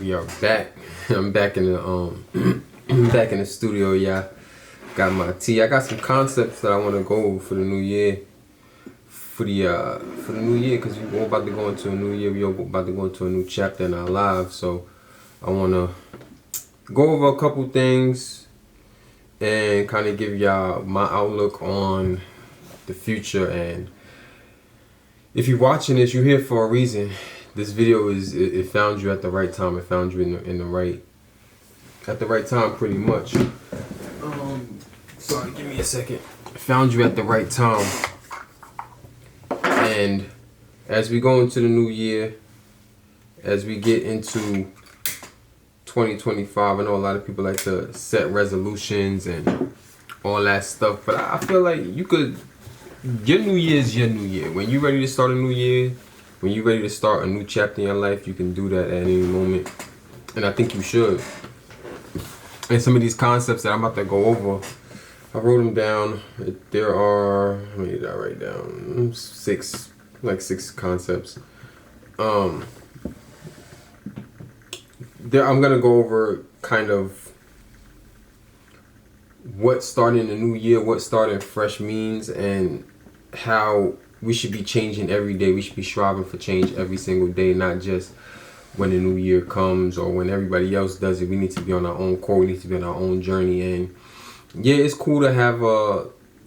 We are back. I'm back in the back in the studio, y'all. Got my tea. I got some concepts that I want to go over for the new year. For the new year, because we're about to go into a new year. We're about to go into a new chapter in our lives. So I want to go over a couple things and kind of give y'all my outlook on the future. And if you're watching this, you're here for a reason. This video it found you at the right time. It found you at the right time, pretty much. Sorry, give me a second. It found you at the right time. And as we go into the new year, as we get into 2025, I know a lot of people like to set resolutions and all that stuff, but I feel like your new year is your new year. When you're ready to start a new year, when you're ready to start a new chapter in your life, you can do that at any moment. And I think you should. And some of these concepts that I'm about to go over, I wrote them down. There are, how many did I write down? Six concepts. I'm gonna go over kind of what starting the new year, what starting fresh means, and how we should be changing every day. We should be striving for change every single day, not just when the new year comes or when everybody else does it. We need to be on our own core. We need to be on our own journey. And yeah, it's cool to have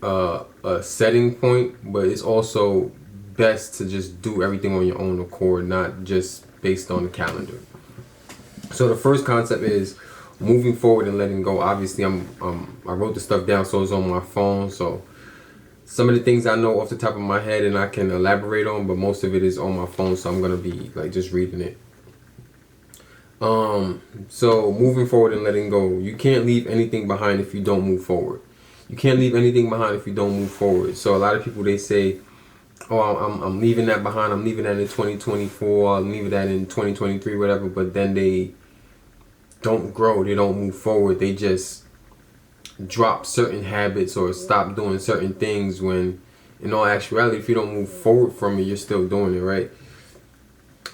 a setting point, but it's also best to just do everything on your own accord, not just based on the calendar. So the first concept is moving forward and letting go. Obviously, I wrote the stuff down, so it's on my phone. So some of the things I know off the top of my head and I can elaborate on, but most of it is on my phone, so I'm gonna be like just reading it. So moving forward and letting go. You can't leave anything behind if you don't move forward. You can't leave anything behind if you don't move forward. So a lot of people, they say, oh, I'm leaving that behind. I'm leaving that in 2024. I'm leaving that in 2023, whatever. But then they don't grow. They don't move forward. They just drop certain habits or stop doing certain things, when in all actuality, if you don't move forward from it, you're still doing it, right?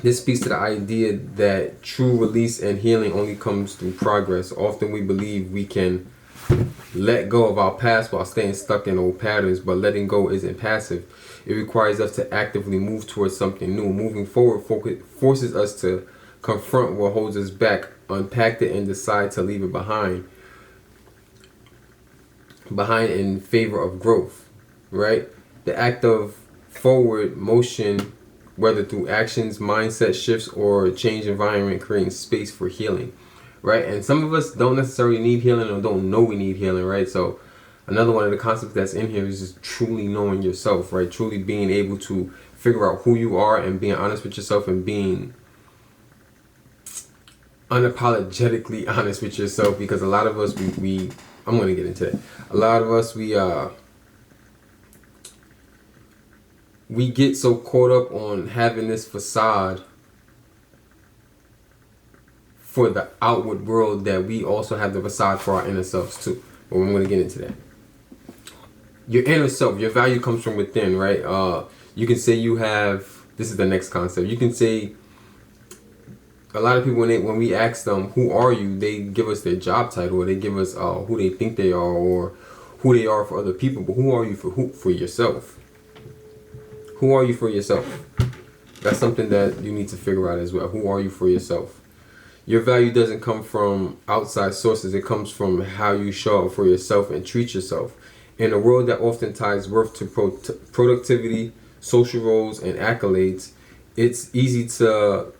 This speaks to the idea that true release and healing only comes through progress. Often we believe we can let go of our past while staying stuck in old patterns, but letting go isn't passive. It requires us to actively move towards something new. Moving forward forces us to confront what holds us back, unpack it, and decide to leave it behind in favor of growth, right? The act of forward motion, whether through actions, mindset shifts, or change environment, creating space for healing, right? And some of us don't necessarily need healing or don't know we need healing, right? So another one of the concepts that's in here is just truly knowing yourself, right? Truly being able to figure out who you are and being honest with yourself and being unapologetically honest with yourself, because a lot of us, I'm going to get into that. A lot of us, we get so caught up on having this facade for the outward world that we also have the facade for our inner selves too. But I'm going to get into that. Your inner self, your value comes from within, right? You can say you have, this is the next concept. You can say, a lot of people, when we ask them, who are you? They give us their job title, or they give us who they think they are, or who they are for other people. But who are you for yourself? Who are you for yourself? That's something that you need to figure out as well. Who are you for yourself? Your value doesn't come from outside sources. It comes from how you show up for yourself and treat yourself. In a world that often ties worth to productivity, social roles, and accolades, it's easy to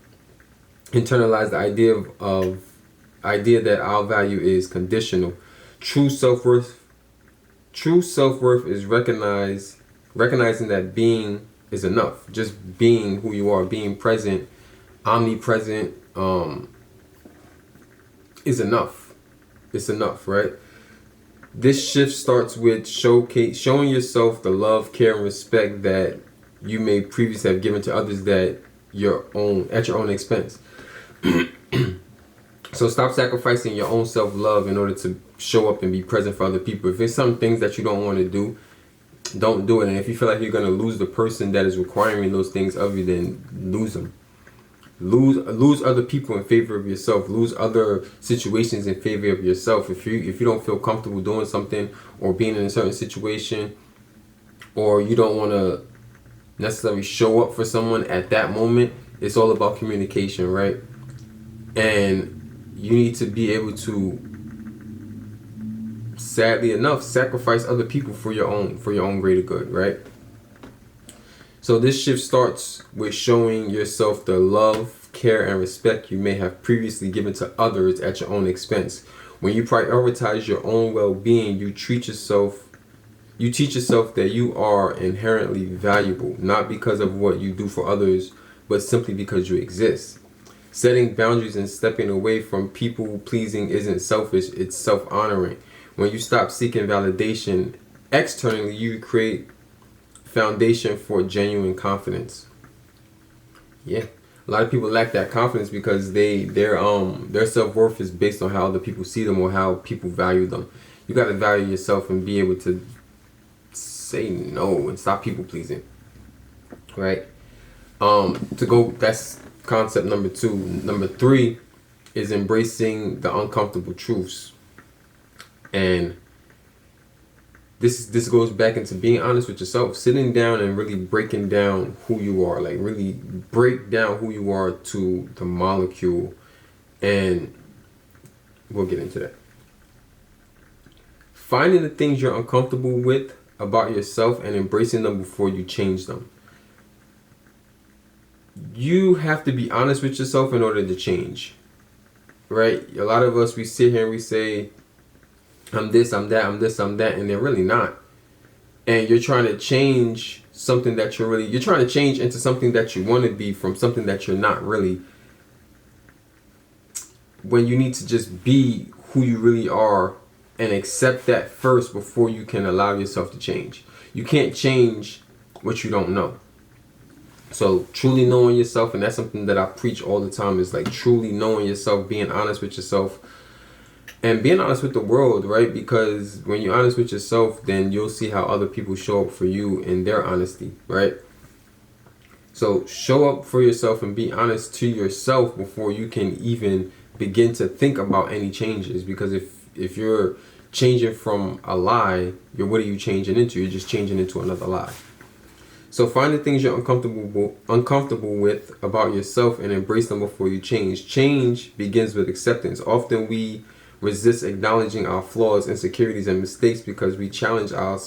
internalize the idea that our value is conditional. True self-worth is recognizing that being is enough. Just being who you are, being present, omnipresent, is enough. It's enough, right? This shift starts with showing yourself the love, care, and respect that you may previously have given to others at your own expense. So stop sacrificing your own self-love in order to show up and be present for other people. If there's some things that you don't want to do, don't do it. And if you feel like you're going to lose the person that is requiring those things of you, then lose them. Lose other people in favor of yourself. Lose other situations in favor of yourself. If you don't feel comfortable doing something or being in a certain situation, or you don't want to necessarily show up for someone at that moment, it's all about communication, right? And you need to be able to, sadly enough, sacrifice other people for your own greater good, right? So this shift starts with showing yourself the love, care, and respect you may have previously given to others at your own expense. When you prioritize your own well-being, you teach yourself that you are inherently valuable, not because of what you do for others, but simply because you exist. Setting boundaries and stepping away from people pleasing isn't selfish, it's self-honoring. When you stop seeking validation externally, you create foundation for genuine confidence. Yeah, a lot of people lack that confidence because their self-worth is based on how other people see them or how people value them. You got to value yourself and be able to say no and stop people pleasing, right? That's concept number 2. Number 3 is embracing the uncomfortable truths. And this goes back into being honest with yourself, sitting down and really breaking down who you are, like really break down who you are to the molecule, and we'll get into that. Finding the things you're uncomfortable with about yourself and embracing them before you change them. You have to be honest with yourself in order to change, right? A lot of us, we sit here and we say, I'm this, I'm that, I'm this, I'm that, and they're really not. And you're trying to change something that you're trying to change into something that you want to be from something that you're not really, when you need to just be who you really are and accept that first before you can allow yourself to change. You can't change what you don't know. So truly knowing yourself, and that's something that I preach all the time, is like truly knowing yourself, being honest with yourself, and being honest with the world, right? Because when you're honest with yourself, then you'll see how other people show up for you in their honesty, right? So show up for yourself and be honest to yourself before you can even begin to think about any changes. Because if you're changing from a lie, what are you changing into? You're just changing into another lie. So find the things you're uncomfortable with about yourself and embrace them before you change. Change begins with acceptance. Often we resist acknowledging our flaws, insecurities, and mistakes because they challenge our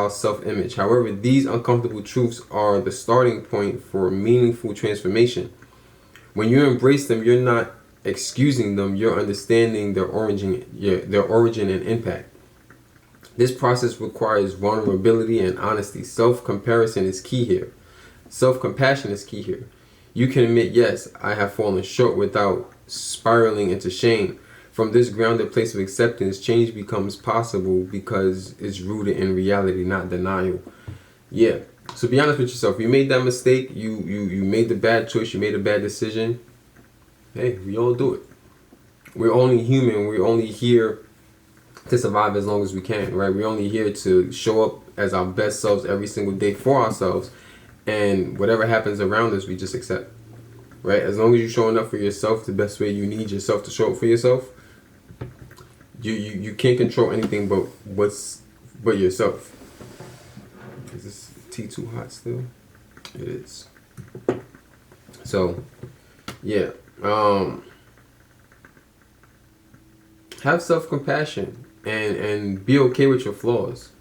self-image. However, these uncomfortable truths are the starting point for meaningful transformation. When you embrace them, you're not excusing them, you're understanding their origin and impact. This process requires vulnerability and honesty. Self-compassion is key here. You can admit, yes, I have fallen short without spiraling into shame. From this grounded place of acceptance, change becomes possible because it's rooted in reality, not denial. Yeah. So be honest with yourself. You made that mistake. You made the bad choice. You made a bad decision. Hey, we all do it. We're only human. We're only here to survive as long as we can, right? We're only here to show up as our best selves every single day for ourselves. And whatever happens around us, we just accept. Right? As long as you're showing up for yourself the best way you need yourself to show up for yourself, you can't control anything but yourself. Is this tea too hot still? It is. So, yeah. Have self-compassion and be okay with your flaws.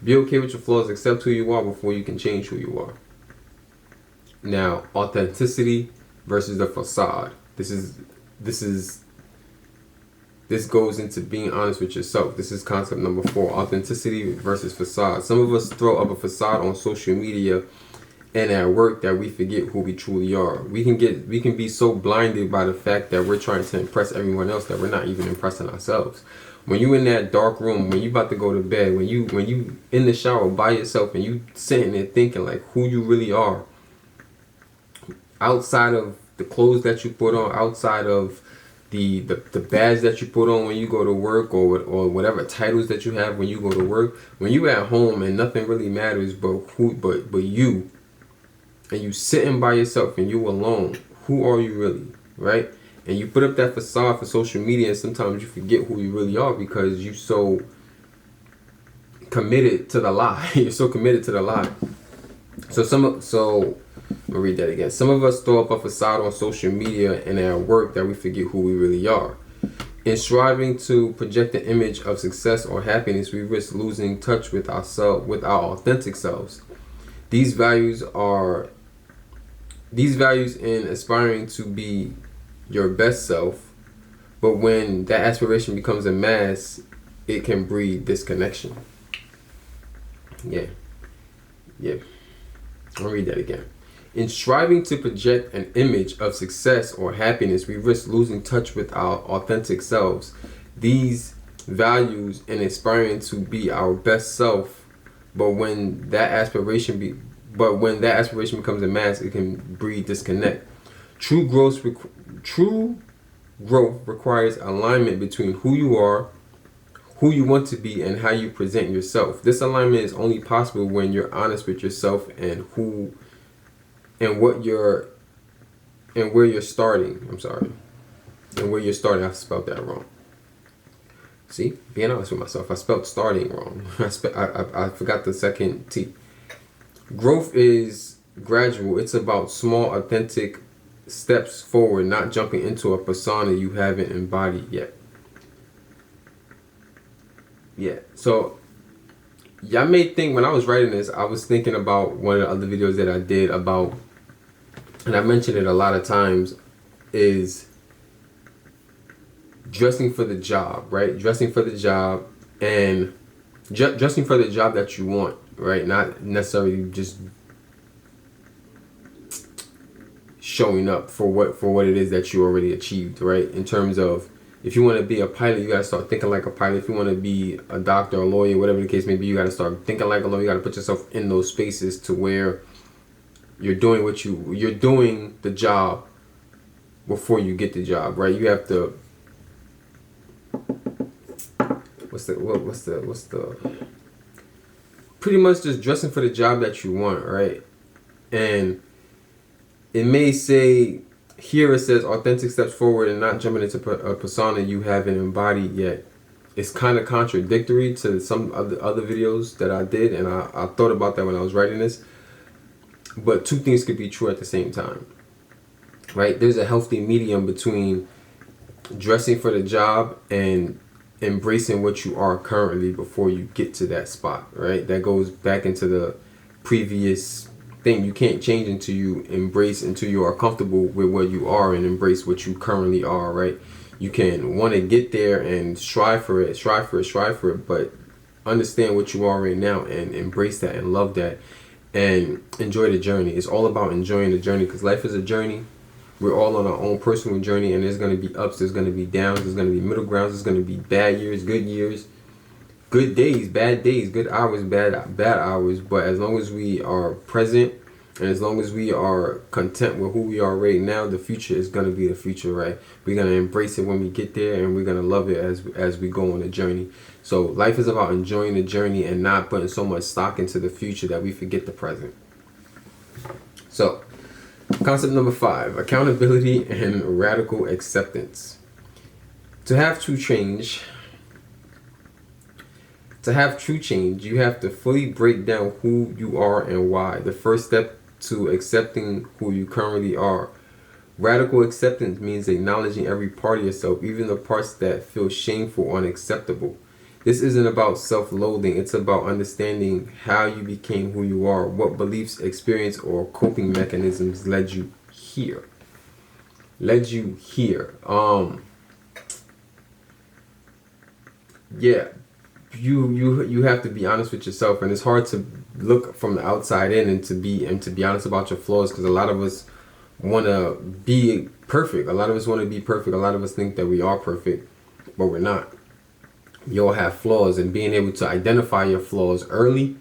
Be okay with your flaws. Accept who you are before you can change who you are. Now, authenticity versus the facade. This goes into being honest with yourself. This is concept number 4. Authenticity versus facade. Some of us throw up a facade on social media and at work that we forget who we truly are. We can be so blinded by the fact that we're trying to impress everyone else that we're not even impressing ourselves. When you in that dark room, when you about to go to bed, when you in the shower by yourself and you sitting there thinking like who you really are, outside of the clothes that you put on, outside of the badge that you put on when you go to work, or whatever titles that you have when you go to work, when you at home and nothing really matters but you and you sitting by yourself and you alone, who are you really, right? And you put up that facade for social media, and sometimes you forget who you really are because you so committed to the lie. You're so committed to the lie. So I'll read that again. Some of us throw up a facade on social media and at work that we forget who we really are. In striving to project an image of success or happiness, we risk losing touch with ourselves, with our authentic selves. These values in aspiring to be your best self, but when that aspiration becomes a mask, it can breed disconnection. Yeah. I'll read that again. In striving to project an image of success or happiness, we risk losing touch with our authentic selves. These values in aspiring to be our best self, but when that aspiration becomes a mask, it can breed disconnect. True growth requires alignment between who you are, who you want to be, and how you present yourself. This alignment is only possible when you're honest with yourself and where you're starting. And where you're starting. I spelled that wrong. See, being honest with myself, I spelled starting wrong. I forgot the second T. Growth is gradual. It's about small, authentic steps forward, not jumping into a persona you haven't embodied yet. Yeah, so y'all may think when I was writing this, I was thinking about one of the other videos that I did about, and I mentioned it a lot of times, is dressing for the job, right? Dressing for the job and dressing for the job that you want, right? Not necessarily just showing up for what it is that you already achieved, right? In terms of, if you want to be a pilot, you got to start thinking like a pilot. If you want to be a doctor, a lawyer, whatever the case may be, you got to start thinking like a lawyer. You got to put yourself in those spaces to where you're doing the job before you get the job, right? You have to, what's the pretty much just dressing for the job that you want, right? And it may say, here it says authentic steps forward and not jumping into a persona you haven't embodied yet. It's kind of contradictory to some of the other videos that I did, and I thought about that when I was writing this. But two things could be true at the same time, right? There's a healthy medium between dressing for the job and embracing what you are currently before you get to that spot, right? That goes back into the previous thing. You can't change until you are comfortable with what you are and embrace what you currently are, right? You can want to get there and strive for it, but understand what you are right now and embrace that and love that and enjoy the journey. It's all about enjoying the journey, because life is a journey. We're all on our own personal journey, and there's going to be ups, there's going to be downs, there's going to be middle grounds, there's going to be bad years, good days, bad days, good hours, bad hours. But as long as we are present and as long as we are content with who we are right now, the future is going to be the future, right? We're going to embrace it when we get there, and we're going to love it as we go on the journey. So life is about enjoying the journey and not putting so much stock into the future that we forget the present. So concept number 5, accountability and radical acceptance. To have true change, you have to fully break down who you are and why. The first step to accepting who you currently are. Radical acceptance means acknowledging every part of yourself, even the parts that feel shameful or unacceptable. This isn't about self-loathing. It's about understanding how you became who you are, what beliefs, experience, or coping mechanisms led you here. Yeah. You have to be honest with yourself, and it's hard to look from the outside in and to be honest about your flaws, because a lot of us want to be perfect. A lot of us think that we are perfect, but we're not. We all have flaws, and being able to identify your flaws early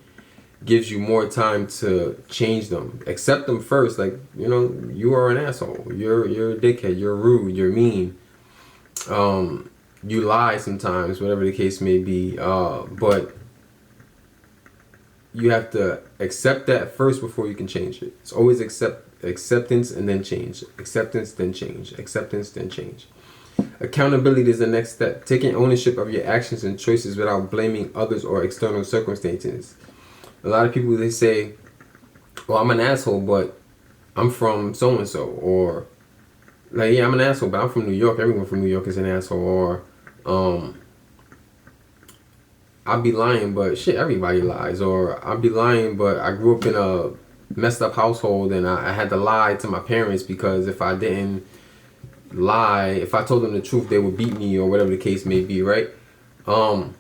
gives you more time to change them. Accept them first. Like, you are an asshole. You're a dickhead. You're rude. You're mean. You lie sometimes, whatever the case may be. But you have to accept that first before you can change it. It's always acceptance and then change. Acceptance, then change. Acceptance, then change. Accountability is the next step. Taking ownership of your actions and choices without blaming others or external circumstances. A lot of people, they say, well, I'm an asshole, but I'm from so-and-so. Or, like, yeah, I'm an asshole, but I'm from New York. Everyone from New York is an asshole. Or, I'll be lying, but shit, everybody lies. Or I'll be lying, but I grew up in a messed up household and I had to lie to my parents because if I didn't lie, if I told them the truth, they would beat me or whatever the case may be, right? No,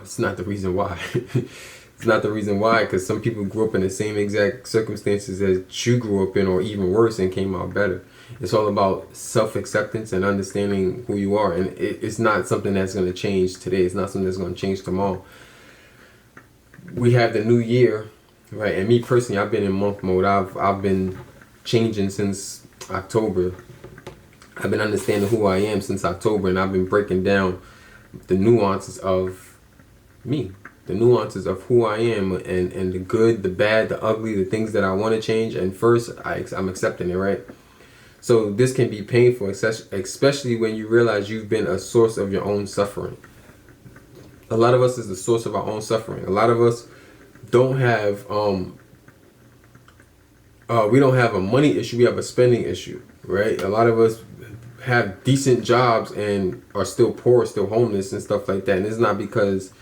it's not the reason why. It's not the reason why, because some people grew up in the same exact circumstances as you grew up in or even worse and came out better. It's all about self-acceptance and understanding who you are. And it's not something that's going to change today. It's not something that's going to change tomorrow. We have the new year, right? And me personally, I've been in month mode. I've been changing since October. I've been understanding who I am since October. And I've been breaking down the nuances of me. The nuances of who I am and the good, the bad, the ugly, the things that I want to change. And first, I'm accepting it, right? So this can be painful, especially when you realize you've been a source of your own suffering. A lot of us is the source of our own suffering. A lot of us don't have, we don't have a money issue, we have a spending issue, right? A lot of us have decent jobs and are still poor, still homeless and stuff like that. And it's not because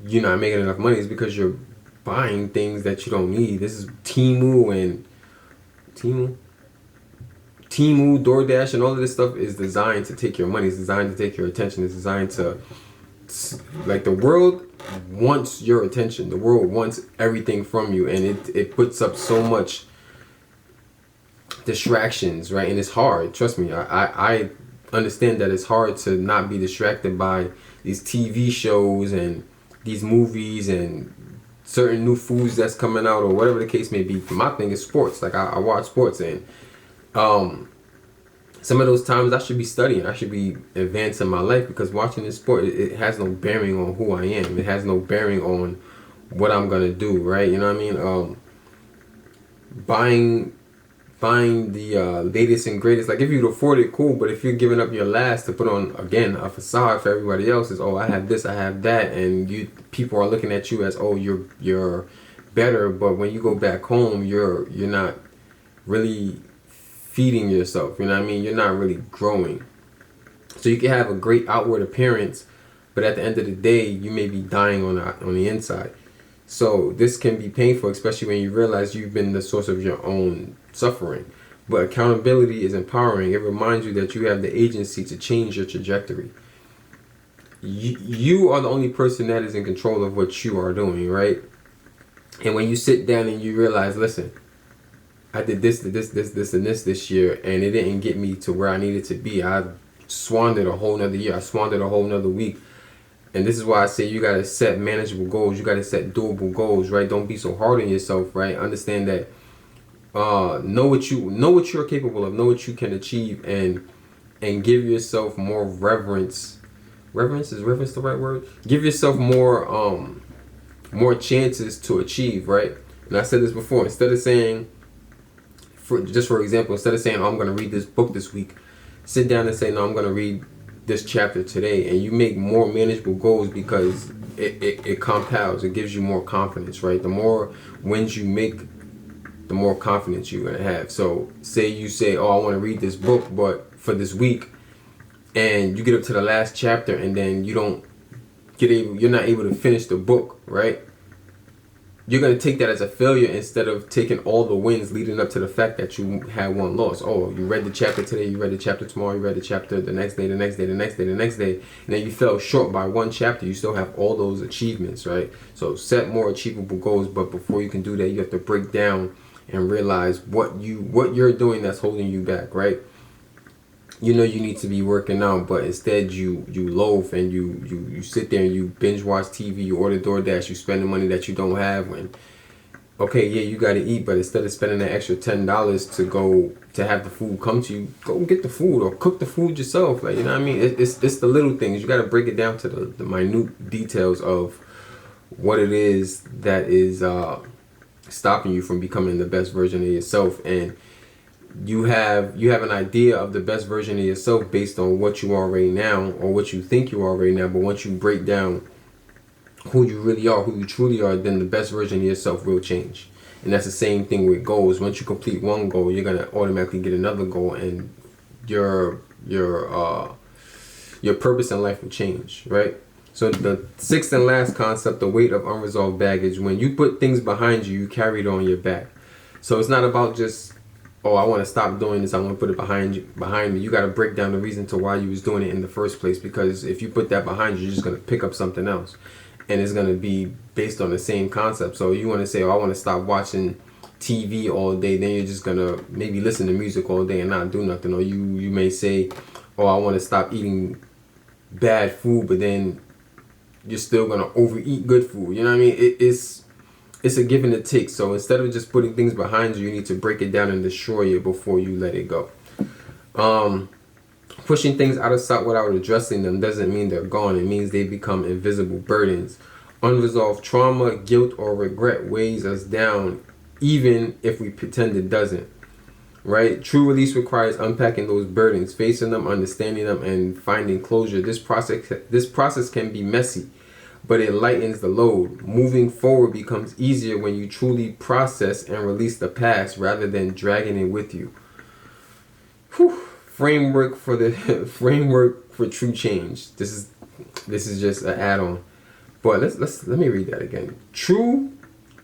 you're not making enough money, it's because you're buying things that you don't need. This is Temu, DoorDash, and all of this stuff is designed to take your money. It's designed to take your attention. It's designed to, like, the world wants your attention. The world wants everything from you, and it puts up so much distractions, right? And it's hard. Trust me, I understand that it's hard to not be distracted by these TV shows and these movies and certain new foods that's coming out or whatever the case may be. My thing is sports. Like, I watch sports, and some of those times I should be studying. I should be advancing my life, because watching this sport, it has no bearing on who I am. It has no bearing on what I'm gonna do, right? You know what I mean? Buying the latest and greatest. Like, if you could afford it, cool. But if you're giving up your last to put on, again, a facade for everybody else, is, oh, I have this, I have that, and people are looking at you as, oh, you're better. But when you go back home, you're not really feeding yourself, you know what I mean? You're not really growing. So you can have a great outward appearance, but at the end of the day, you may be dying on the inside. So this can be painful, especially when you realize you've been the source of your own suffering. But accountability is empowering. It reminds you that you have the agency to change your trajectory. You are the only person that is in control of what you are doing, right? And when you sit down and you realize, listen, I did this, and this year, and it didn't get me to where I needed to be. I squandered a whole nother year. I squandered a whole nother week. And this is why I say you gotta set manageable goals. You gotta set doable goals, right? Don't be so hard on yourself, right? Understand that. Know what you're capable of. Know what you can achieve, and give yourself more reverence. Reverence, is reverence the right word? Give yourself more chances to achieve, right? And I said this before. Instead of saying, for example, instead of saying, oh, I'm going to read this book this week, sit down and say, no, I'm going to read this chapter today. And you make more manageable goals, because it compounds. It gives you more confidence, right? The more wins you make, the more confidence you're going to have. So say you say, oh, I want to read this book, but for this week, and you get up to the last chapter, and then you're not able to finish the book, right? You're going to take that as a failure instead of taking all the wins leading up to the fact that you had one loss. Oh, you read the chapter today, you read the chapter tomorrow, you read the chapter the next day, the next day, the next day, the next day, and then you fell short by one chapter. You still have all those achievements, right? So set more achievable goals, but before you can do that, you have to break down and realize what you're doing that's holding you back, right? You know you need to be working out, but instead you loaf and you sit there and you binge watch TV, you order DoorDash, you spend the money that you don't have. When, okay, yeah, you gotta eat, but instead of spending that extra $10 to have the food come to you, go get the food or cook the food yourself. Like, you know what I mean? It's the little things. You gotta break it down to the minute details of what it is that is stopping you from becoming the best version of yourself. And you have an idea of the best version of yourself based on what you are right now, or what you think you are right now. But once you break down who you really are, who you truly are, then the best version of yourself will change. And that's the same thing with goals. Once you complete one goal, you're gonna automatically get another goal, and your purpose in life will change, right? So the sixth and last concept, the weight of unresolved baggage. When you put things behind you, you carry it on your back. So it's not about just, oh, I want to stop doing this, I want to put it behind me. You got to break down the reason to why you was doing it in the first place, because if you put that behind you, you're just going to pick up something else, and it's going to be based on the same concept. So you want to say, oh, I want to stop watching TV all day, then you're just going to maybe listen to music all day and not do nothing. Or you may say, oh, I want to stop eating bad food, but then you're still going to overeat good food. You know what I mean? It's a give and a take. So instead of just putting things behind you, you need to break it down and destroy it before you let it go. Pushing things out of sight without addressing them doesn't mean they're gone. It means they become invisible burdens. Unresolved trauma, guilt, or regret weighs us down, even if we pretend it doesn't. Right? True release requires unpacking those burdens, facing them, understanding them, and finding closure. This process can be messy, but it lightens the load. Moving forward becomes easier when you truly process and release the past rather than dragging it with you. Whew. Framework for true change. This is just an add-on, but let me read that again. True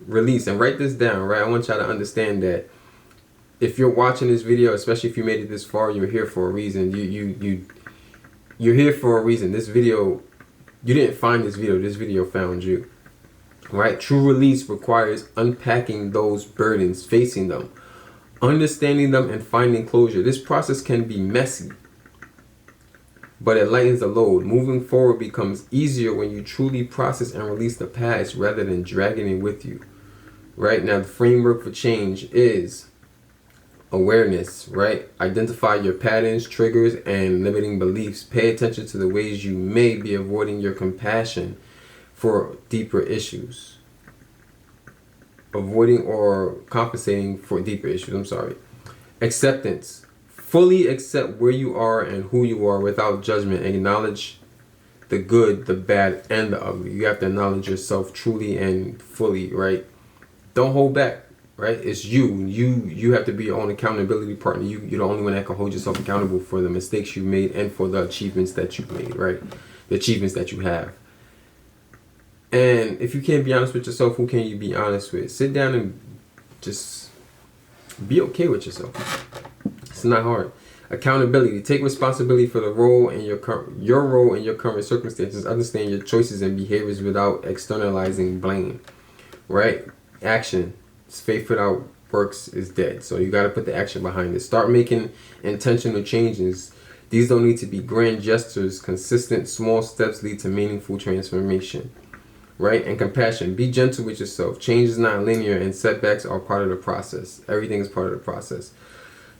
release, and write this down, right? I want y'all to understand that if you're watching this video, especially if you made it this far, you're here for a reason. You're here for a reason. This video, you didn't find this video found you. Right? True release requires unpacking those burdens, facing them, understanding them, and finding closure. This process can be messy, but it lightens the load. Moving forward becomes easier when you truly process and release the past rather than dragging it with you. Right? Now, the framework for change is awareness, right? Identify your patterns, triggers, and limiting beliefs. Pay attention to the ways you may be avoiding your compassion for deeper issues. Avoiding or compensating for deeper issues, I'm sorry. Acceptance. Fully accept where you are and who you are without judgment. Acknowledge the good, the bad, and the ugly. You have to acknowledge yourself truly and fully, right? Don't hold back. Right? It's you. You have to be your own accountability partner. You're the only one that can hold yourself accountable for the mistakes you made and for the achievements that you made, right? The achievements that you have. And if you can't be honest with yourself, who can you be honest with? Sit down and just be okay with yourself. It's not hard. Accountability. Take responsibility for the role in your role in your current circumstances. Understand your choices and behaviors without externalizing blame. Right? Action. Faith without works is dead. So you got to put the action behind it. Start making intentional changes. These don't need to be grand gestures. Consistent small steps lead to meaningful transformation. Right? And compassion. Be gentle with yourself. Change is not linear, and setbacks are part of the process. Everything is part of the process.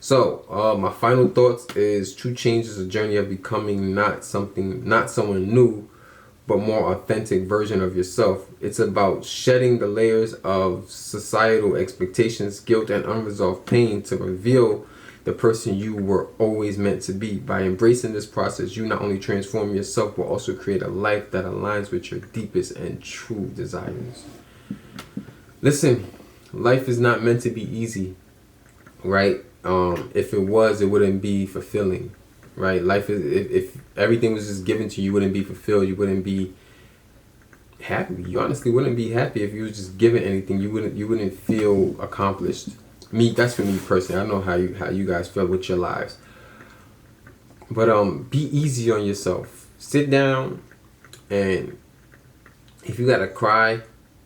So my final thoughts is true change is a journey of becoming not someone new, but more authentic version of yourself. It's about shedding the layers of societal expectations, guilt, and unresolved pain to reveal the person you were always meant to be. By embracing this process, you not only transform yourself, but also create a life that aligns with your deepest and true desires. Listen, life is not meant to be easy, right? If it was, it wouldn't be fulfilling. Right, life is, if everything was just given to you, you wouldn't be fulfilled. You wouldn't be happy. You honestly wouldn't be happy if you was just given anything. You wouldn't feel accomplished. That's for me personally. I know how you guys feel with your lives. But be easy on yourself. Sit down, and if you gotta cry,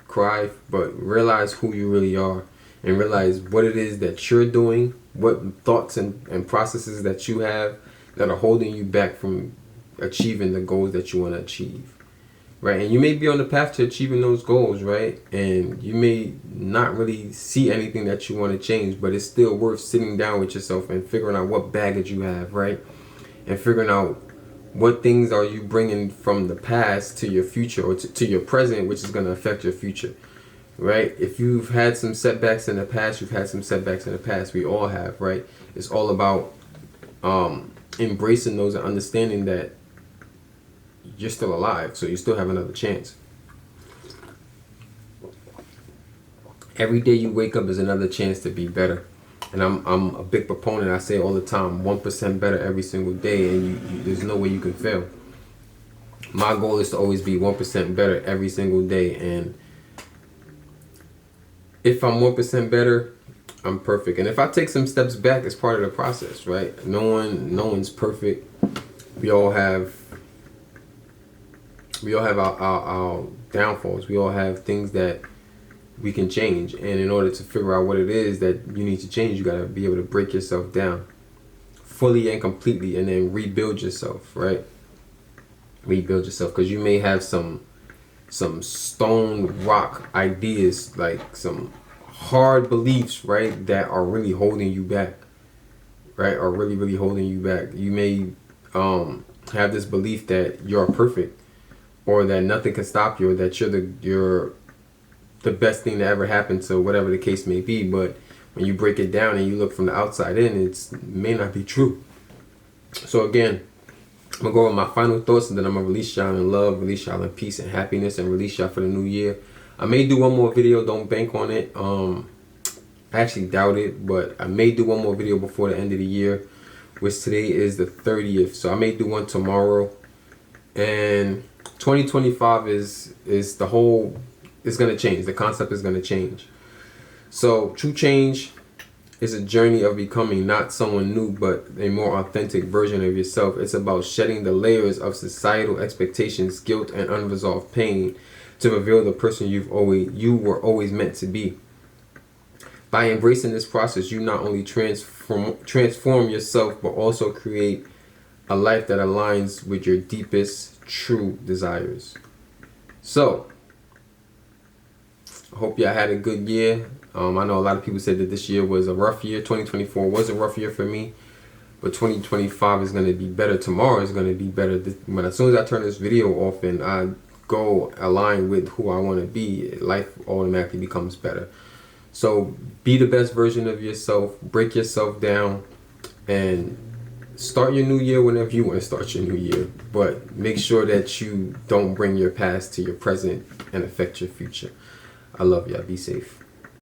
but realize who you really are, and realize what it is that you're doing, what thoughts and processes that you have that are holding you back from achieving the goals that you want to achieve, right? And you may be on the path to achieving those goals, right? And you may not really see anything that you want to change, but it's still worth sitting down with yourself and figuring out what baggage you have, right? And figuring out What things are you bringing from the past to your future, or to your present, which is going to affect your future, right? If you've had some setbacks in the past, you've had some setbacks in the past. We all have, right? It's all about embracing those and understanding that you're still alive, so you still have another chance. Every day you wake up is another chance to be better. And I'm a big proponent. I say all the time, 1% better every single day, and there's no way you can fail. My goal is to always be 1% better every single day, and if I'm 1% better, I'm perfect. And if I take some steps back, it's part of the process, right? No one's perfect. We all have our downfalls. We all have things that we can change, and in order to figure out what it is that you need to change, you got to be able to break yourself down fully and completely, and then rebuild yourself, right? Rebuild yourself, because you may have some stone rock ideas, like some hard beliefs, right, that are really holding you back, right? Are really holding you back. You may have this belief that you're perfect, or that nothing can stop you, or that you're the best thing that ever happened to whatever the case may be. But when you break it down and you look from the outside in, it may not be true. So again, I'm gonna go over my final thoughts, and then I'm gonna release y'all in love, release y'all in peace and happiness, and release y'all for the new year. I may do one more video, don't bank on it. I actually doubt it, but I may do one more video before the end of the year, which today is the 30th. So I may do one tomorrow. And 2025 is the whole, it's gonna change. The concept is gonna change. So true change is a journey of becoming not someone new, but a more authentic version of yourself. It's about shedding the layers of societal expectations, guilt, and unresolved pain to reveal the person you were always meant to be. By embracing this process, you not only transform yourself, but also create a life that aligns with your deepest true desires. So I hope y'all had a good year. I know a lot of people said that this year was a rough year. 2024 was a rough year for me, but 2025 is going to be better. Tomorrow is going to be better. But as soon as I turn this video off and I go align with who I want to be, life automatically becomes better. So be the best version of yourself. Break yourself down and start your new year whenever you want to start your new year. But make sure that you don't bring your past to your present and affect your future. I love y'all. Be safe.